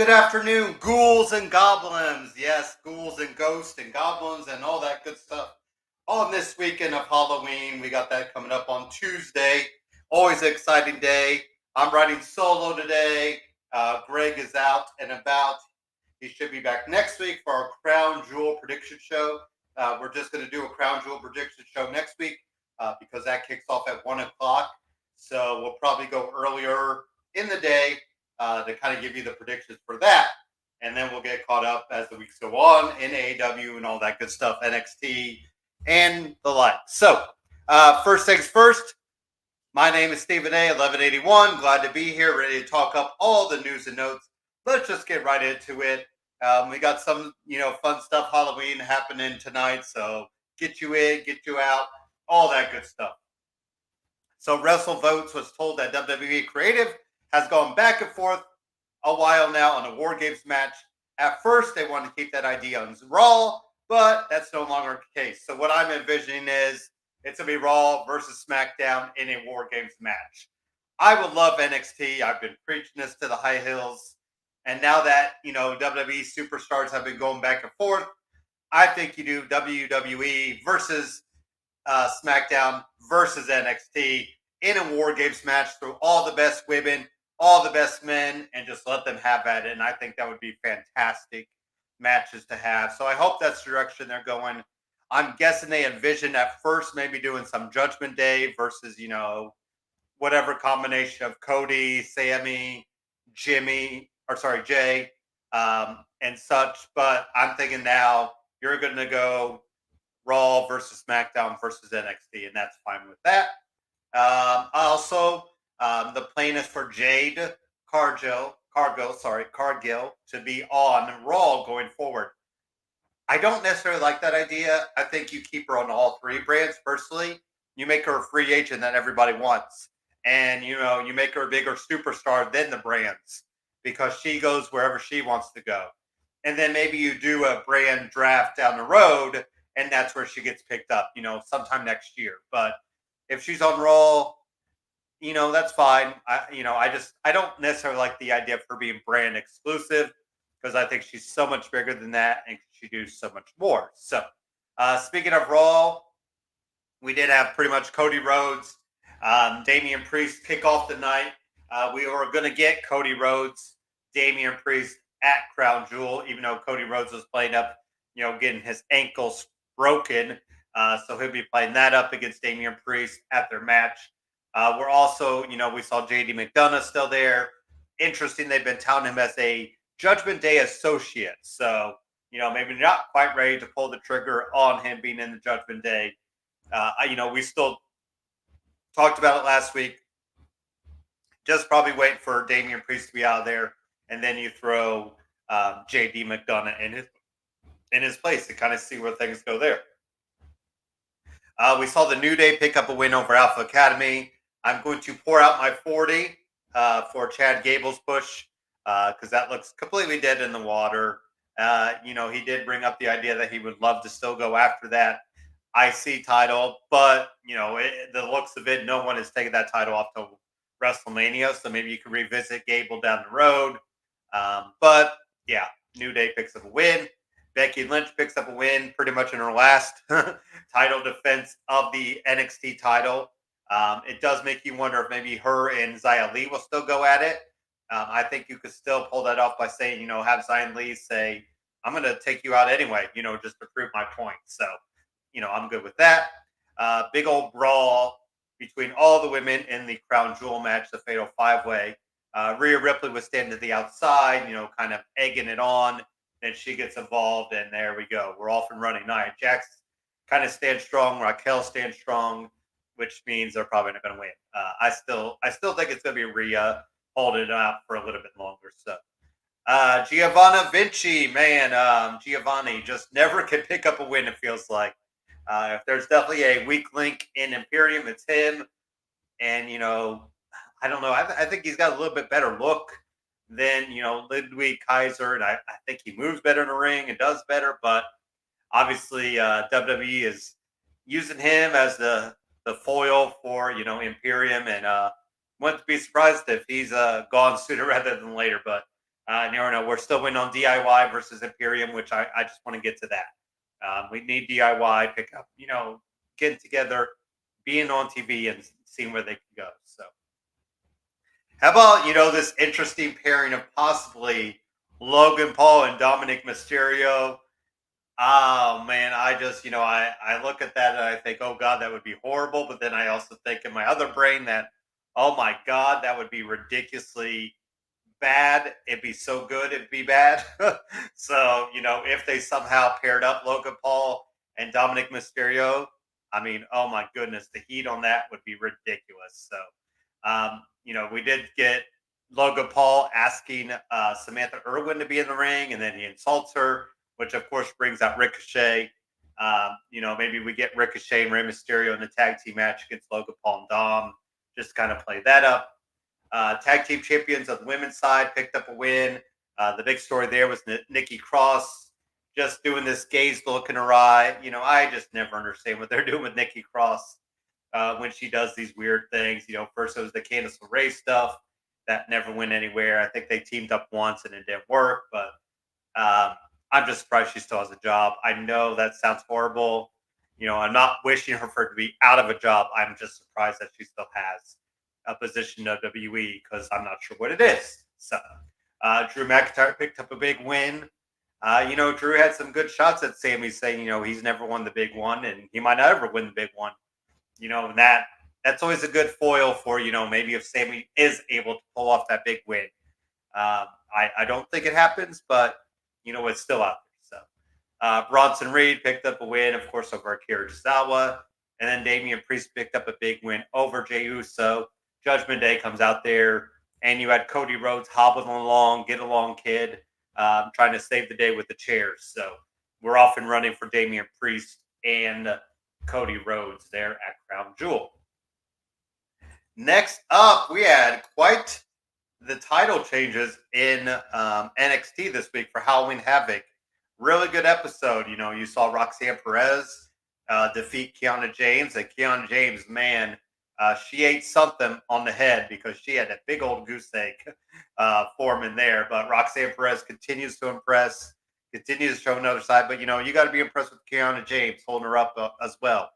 good afternoon, ghouls and goblins. Yes, ghouls and ghosts and goblins and all that good stuff. On this weekend of Halloween, we got that coming up on Tuesday. Always an exciting day. I'm riding solo today. Greg is out and about. He should be back next week for our Crown Jewel prediction show. We're just going to do a Crown Jewel prediction show next week because that kicks off at 1 o'clock. So we'll probably go earlier in the day to kind of give you the predictions for that. And then we'll get caught up as the weeks go on in AEW and all that good stuff, NXT and the like. So, first things first, my name is Stephen A. 1181. Glad to be here, ready to talk up all the news and notes. Let's just get right into it. We got some, fun stuff Halloween happening tonight. So get you in, get you out, all that good stuff. So WrestleVotes was told that WWE Creative has gone back and forth a while now on a War Games match. At first, they wanted to keep that idea on Raw, but that's no longer the case. So what I'm envisioning is it's going to be Raw versus SmackDown in a War Games match. I would love NXT. I've been preaching this to the high hills. And now that, WWE superstars have been going back and forth, I think you do WWE versus SmackDown versus NXT in a War Games match through all the best women, all the best men, and just let them have at it. And I think that would be fantastic matches to have. So I hope that's the direction they're going. I'm guessing they envisioned at first maybe doing some Judgment Day versus, whatever combination of Cody, Sammy, Jay, and such. But I'm thinking now you're going to go Raw versus SmackDown versus NXT, and that's fine with that. Also, the plan is for Jade Cargill to be on Raw going forward. I don't necessarily like that idea. I think you keep her on all three brands. Personally, you make her a free agent that everybody wants, and you make her a bigger superstar than the brands because she goes wherever she wants to go. And then maybe you do a brand draft down the road, and that's where she gets picked up, sometime next year. But if she's on Raw, that's fine. I don't necessarily like the idea of her being brand exclusive because I think she's so much bigger than that and she do so much more. So, speaking of Raw, we did have pretty much Cody Rhodes, Damian Priest kick off the night. We were going to get Cody Rhodes, Damian Priest at Crown Jewel, even though Cody Rhodes was playing up, getting his ankles broken. So he'll be playing that up against Damian Priest at their match. We're also, we saw JD McDonough still there. Interesting, they've been touting him as a Judgment Day associate. So, maybe not quite ready to pull the trigger on him being in the Judgment Day. We still talked about it last week. Just probably waiting for Damian Priest to be out of there. And then you throw JD McDonough in his place to kind of see where things go there. We saw the New Day pick up a win over Alpha Academy. I'm going to pour out my 40 for Chad Gable's push because that looks completely dead in the water. He did bring up the idea that he would love to still go after that IC title, but, the looks of it, no one has taken that title off to WrestleMania, so maybe you can revisit Gable down the road. But, yeah, New Day picks up a win. Becky Lynch picks up a win pretty much in her last title defense of the NXT title. It does make you wonder if maybe her and Xia Li will still go at it. I think you could still pull that off by saying, have Xia Li say, I'm going to take you out anyway, just to prove my point. So, I'm good with that. Big old brawl between all the women in the Crown Jewel match, the Fatal 5-Way. Rhea Ripley was standing to the outside, kind of egging it on. Then she gets involved, and there we go. We're off and running. Nia Jax kind of stands strong. Raquel stands strong, which means they're probably not going to win. I still think it's going to be Rhea holding it out for a little bit longer. So, Giovanna Vinci, man, Giovanni just never can pick up a win. It feels like if there's definitely a weak link in Imperium, it's him. And I don't know. I think he's got a little bit better look than Ludwig Kaiser, and I think he moves better in the ring and does better. But obviously, WWE is using him as the foil for Imperium, and wouldn't be surprised if he's gone sooner rather than later. But We're still waiting on DIY versus Imperium, which I just want to get to that. We need DIY pick up, getting together, being on TV, and seeing where they can go. So, how about this interesting pairing of possibly Logan Paul and Dominic Mysterio? Oh man, I just I look at that and I think, oh god, that would be horrible. But then I also think in my other brain that, oh my god, that would be ridiculously bad. It'd be so good, it'd be bad. So, if they somehow paired up Logan Paul and Dominic Mysterio, I mean, oh my goodness, the heat on that would be ridiculous. So, we did get Logan Paul asking Samantha Irwin to be in the ring, and then he insults her, which of course brings out Ricochet. Maybe we get Ricochet and Rey Mysterio in the tag team match against Logan Paul and Dom. Just kind of play that up. Tag team champions of the women's side picked up a win. The big story there was Nikki Cross just doing this gaze look in her eye. I just never understand what they're doing with Nikki Cross when she does these weird things. First it was the Candice LeRae stuff that never went anywhere. I think they teamed up once and it didn't work, but I'm just surprised she still has a job. I know that sounds horrible. I'm not wishing her for it to be out of a job. I'm just surprised that she still has a position in WWE because I'm not sure what it is. So, Drew McIntyre picked up a big win. Drew had some good shots at Sami, saying, he's never won the big one and he might not ever win the big one. And that's always a good foil for, maybe if Sami is able to pull off that big win. I don't think it happens, but, it's still out there. So, Bronson Reed picked up a win, of course, over Akira Tozawa. And then Damian Priest picked up a big win over Jey Uso. Judgment Day comes out there, and you had Cody Rhodes hobbling along, get along, kid, trying to save the day with the chairs. So we're off and running for Damian Priest and Cody Rhodes there at Crown Jewel. Next up, we had quite the title changes in NXT this week for Halloween Havoc. Really good episode. You saw Roxanne Perez defeat Kiana James. And Kiana James, man, she ate something on the head because she had a big old goose egg forming there. But Roxanne Perez continues to impress, continues to show another side. But, you got to be impressed with Kiana James holding her up as well.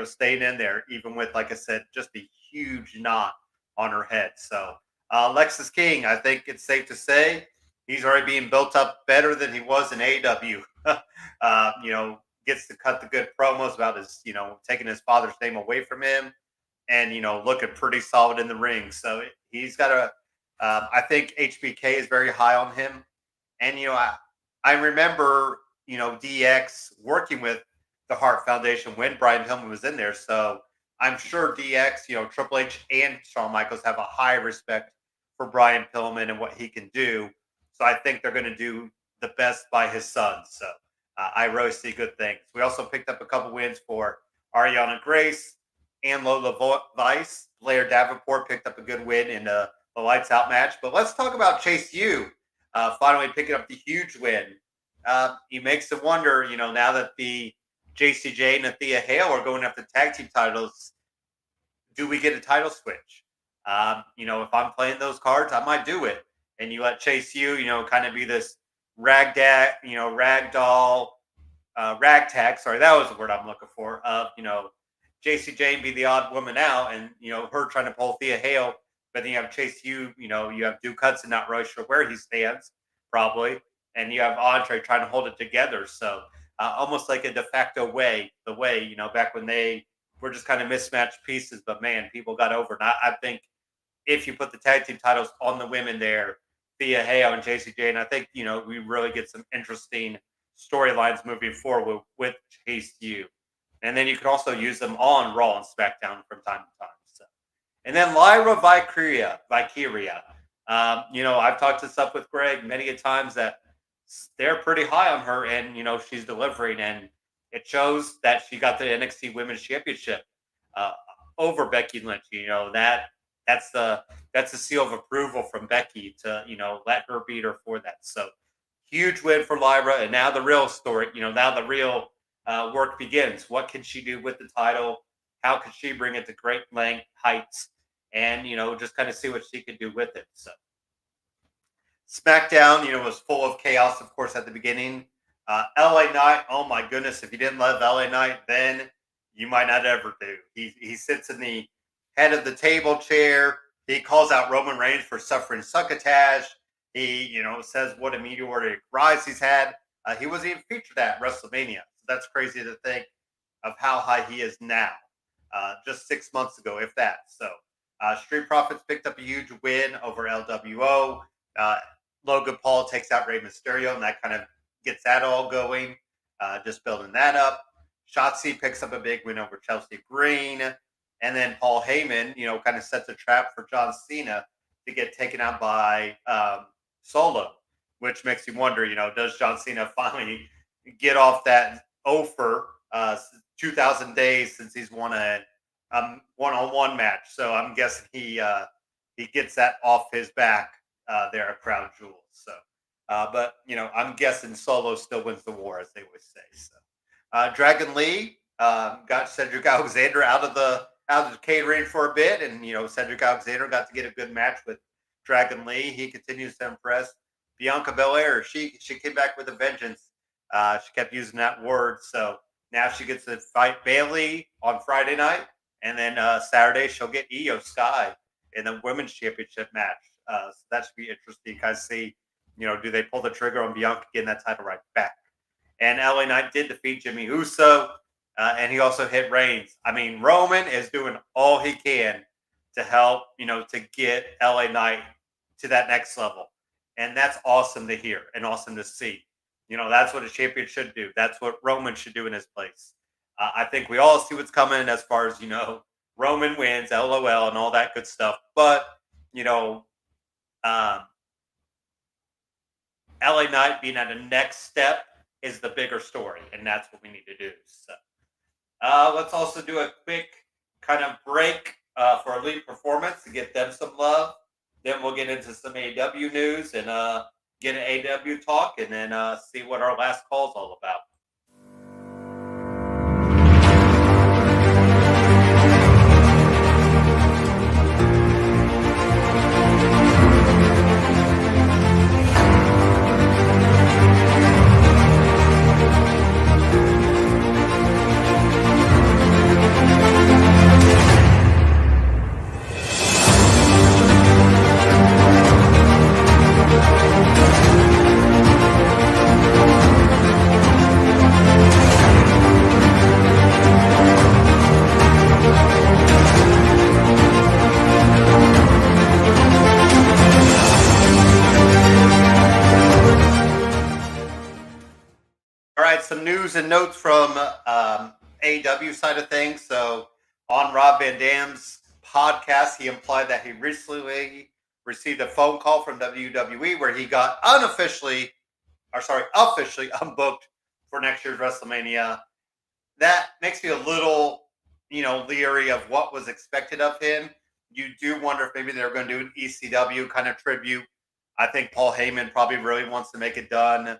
Staying in there, even with, like I said, just a huge knot on her head. So, Lexus King, I think it's safe to say he's already being built up better than he was in AEW. Gets to cut the good promos about his, taking his father's name away from him and, looking pretty solid in the ring. So he's got I think HBK is very high on him. And, I remember, DX working with the Hart Foundation when Brian Pillman was in there. So I'm sure DX, Triple H and Shawn Michaels have a high respect for Brian Pillman and what he can do. So I think they're going to do the best by his son. So I really see good things. We also picked up a couple wins for Ariana Grace and Lola Vice. Blair Davenport picked up a good win in the Lights Out match. But let's talk about Chase U finally picking up the huge win. He makes it wonder, now that the JCJ and Thea Hale are going after tag team titles, do we get a title switch? If I'm playing those cards, I might do it. And you let Chase U, kind of be this ragtag, sorry, that was the word I'm looking for, of, JC Jane be the odd woman out and, her trying to pull Thea Hale, but then you have Chase U, you have Duke Hudson not really sure where he stands, probably, and you have Andre trying to hold it together. So almost like a de facto way, back when they were just kind of mismatched pieces, but man, people got over it. I think if you put the tag team titles on the women there, Thea Hale and JC Jane, I think, we really get some interesting storylines moving forward with Chase U. And then you could also use them on Raw and SmackDown from time to time. So, and then Lyra Valkyria. I've talked this up with Greg many a times that they're pretty high on her, and she's delivering, and it shows that she got the NXT Women's Championship over Becky Lynch. That's the seal of approval from Becky to let her beat her for that. So huge win for Lyra, and now the real story. Now the real work begins. What can she do with the title? How can she bring it to great heights? And just kind of see what she can do with it. So SmackDown, was full of chaos, of course, at the beginning. LA Knight, oh my goodness, if you didn't love LA Knight, then you might not ever do. He sits in the head of the table chair. He calls out Roman Reigns for suffering succotash. He, says what a meteoric rise he's had. He wasn't even featured at WrestleMania. So that's crazy to think of how high he is now. Just 6 months ago, if that. So Street Profits picked up a huge win over LWO. Logan Paul takes out Rey Mysterio, and that kind of gets that all going. Just building that up. Shotzi picks up a big win over Chelsea Green. And then Paul Heyman, kind of sets a trap for John Cena to get taken out by Solo, which makes you wonder, does John Cena finally get off that offer 2,000 days since he's won a one-on-one match? So I'm guessing he gets that off his back there at Crown Jewel. So, but I'm guessing Solo still wins the war, as they would say. So, Dragon Lee got Cedric Alexander out of the catering for a bit, and Cedric Alexander got to get a good match with Dragon Lee. He continues to impress. Bianca Belair, she came back with a vengeance. She kept using that word, so now she gets to fight Bayley on Friday night, and then Saturday she'll get Io Sky in the women's championship match. So that should be interesting. Kind of see, do they pull the trigger on Bianca getting that title right back? And LA Knight did defeat Jimmy Uso, and he also hit Reigns. I mean, Roman is doing all he can to help, to get LA Knight to that next level. And that's awesome to hear and awesome to see. That's what a champion should do. That's what Roman should do in his place. I think we all see what's coming as far as, Roman wins, LOL, and all that good stuff. But, LA Knight being at a next step is the bigger story, and that's what we need to do. So let's also do a quick kind of break for Elite Performance to get them some love. Then we'll get into some AEW news and get an AEW talk, and then see what our last call is all about. Some news and notes from AEW side of things. So on Rob Van Dam's podcast, he implied that he recently received a phone call from WWE where he got officially unbooked for next year's WrestleMania. That makes me a little, leery of what was expected of him. You do wonder if maybe they're going to do an ECW kind of tribute. I think Paul Heyman probably really wants to make it done.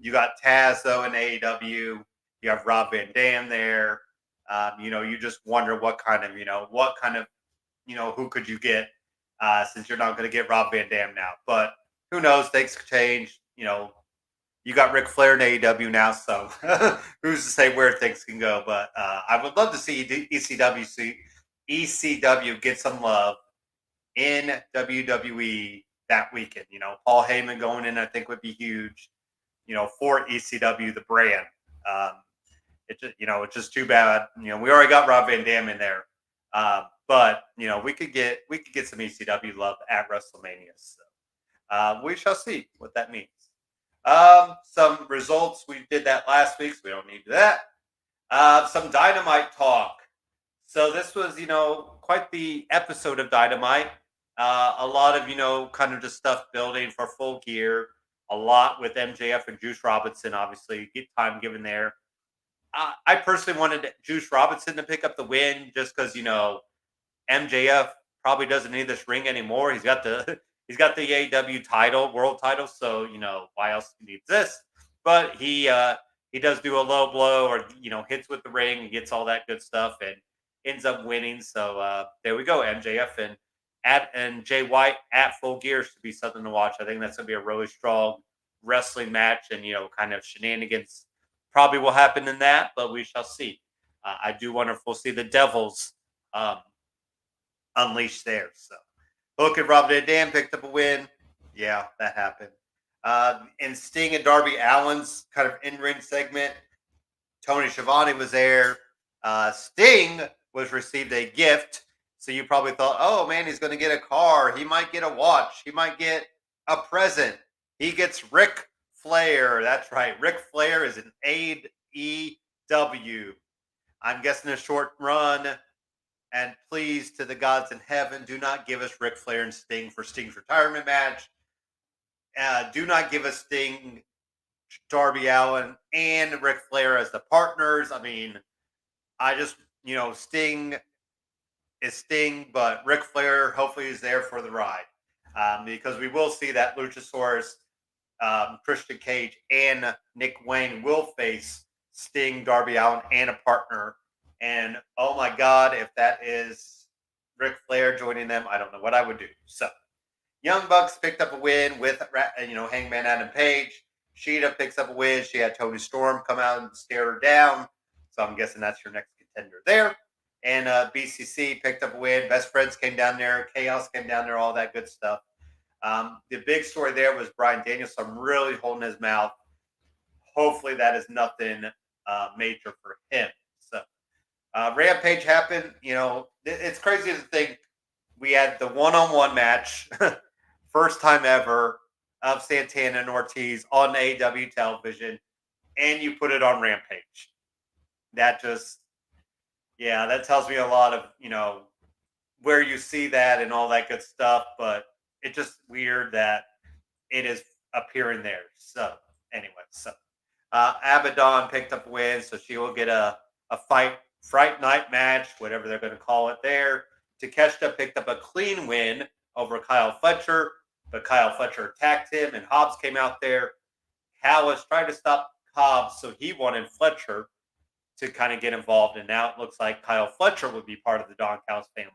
You got Taz though in AEW. You have Rob Van Dam there. You just wonder what kind of, who could you get since you're not going to get Rob Van Dam now. But who knows? Things could change. You got Ric Flair in AEW now, so who's to say where things can go? But I would love to see ECW get some love in WWE that weekend. Paul Heyman going in, I think, would be huge. For ECW, the brand. It's just too bad. We already got Rob Van Dam in there, but we could get some ECW love at WrestleMania. So we shall see what that means. Some results. We did that last week, so we don't need that. Some Dynamite talk. So this was, quite the episode of Dynamite. A lot of, kind of just stuff building for Full Gear. A lot with MJF and Juice Robinson, obviously, get time given there. I personally wanted Juice Robinson to pick up the win just because, MJF probably doesn't need this ring anymore. He's got the AEW title, world title, so, why else he needs this? But he does do a low blow or, hits with the ring and gets all that good stuff and ends up winning. So there we go, MJF and and Jay White at Full Gear should be something to watch. I think that's going to be a really strong wrestling match, and kind of shenanigans probably will happen in that, but we shall see. I do wonder if we'll see the Devils um, unleashed there. So, look at Rob Van Dam picked up a win. Yeah, that happened. And Sting and Darby Allin's kind of in-ring segment. Tony Schiavone was there. Sting was received a gift. So you probably thought, oh man, he's going to get a car. He might get a watch. He might get a present. He gets Ric Flair. That's right. Ric Flair is an AEW. I'm guessing a short run. And please, to the gods in heaven, do not give us Ric Flair and Sting for Sting's retirement match. Do not give us Sting, Darby Allin, and Ric Flair as the partners. I mean, I just, Sting is Sting, but Ric Flair hopefully is there for the ride. Because we will see that Luchasaurus, Christian Cage, and Nick Wayne will face Sting, Darby Allin, and a partner. And oh my God, if that is Ric Flair joining them, I don't know what I would do. So, Young Bucks picked up a win with Hangman Adam Page. Sheeta picks up a win. She had Tony Storm come out and stare her down. So I'm guessing that's your next contender there. And BCC picked up a win. Best Friends came down there. Chaos came down there. All that good stuff. The big story there was Bryan Danielson really holding his mouth. Hopefully that is nothing major for him. So Rampage happened. It's crazy to think we had the one-on-one match, first time ever, of Santana and Ortiz on AEW television, and you put it on Rampage. That just, that tells me a lot of, where you see that and all that good stuff, but it's just weird that it is appearing there. So, anyway, Abaddon picked up a win, so she will get a Fright Night match, whatever they're going to call it there. Takeshita picked up a clean win over Kyle Fletcher, but Kyle Fletcher attacked him, and Hobbs came out there. Callis tried to stop Hobbs, so he wanted Fletcher to kind of get involved, and now it looks like Kyle Fletcher would be part of the Don Callis family.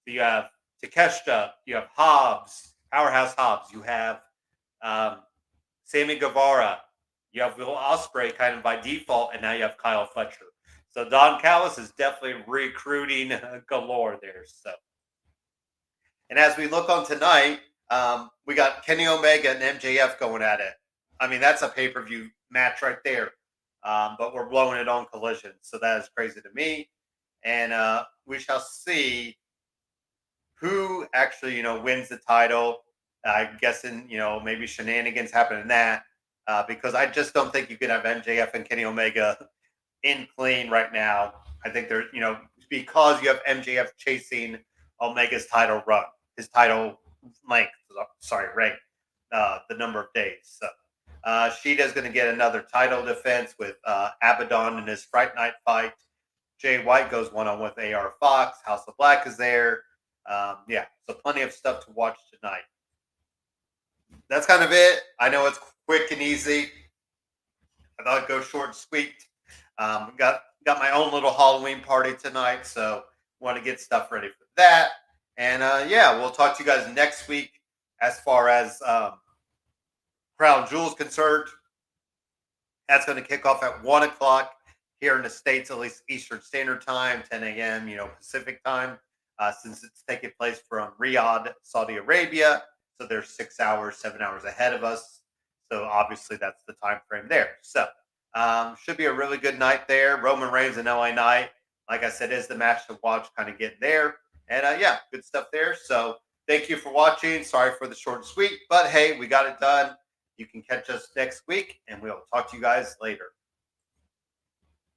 So you have Takeshita, you have Hobbs, Powerhouse Hobbs, you have Sammy Guevara, you have Will Ospreay kind of by default, and now you have Kyle Fletcher. So Don Callis is definitely recruiting galore there. So, and as we look on tonight, we got Kenny Omega and MJF going at it. I mean, that's a pay-per-view match right there. But we're blowing it on Collision, so that is crazy to me. And we shall see who actually, wins the title. I'm guessing, maybe shenanigans happen in that because I just don't think you can have MJF and Kenny Omega in clean right now. I think they're, because you have MJF chasing Omega's title run, his title length, reign, the number of days. So Sheeta's going to get another title defense with Abaddon in his Fright Night fight. Jay White goes one-on-one with AR Fox. House of Black is there. So plenty of stuff to watch tonight. That's kind of it. I know it's quick and easy. I thought I'd go short and sweet. Got my own little Halloween party tonight, so want to get stuff ready for that. And we'll talk to you guys next week as far as Crown Jewel is concerned. That's going to kick off at 1 o'clock here in the States, at least Eastern Standard Time, 10 a.m., Pacific time, since it's taking place from Riyadh, Saudi Arabia. So they're 6 hours, 7 hours ahead of us. So obviously that's the time frame there. So should be a really good night there. Roman Reigns and LA Knight, like I said, is the match to watch, kind of get there. And good stuff there. So thank you for watching. Sorry for the short and sweet, but hey, we got it done. You can catch us next week, and we'll talk to you guys later.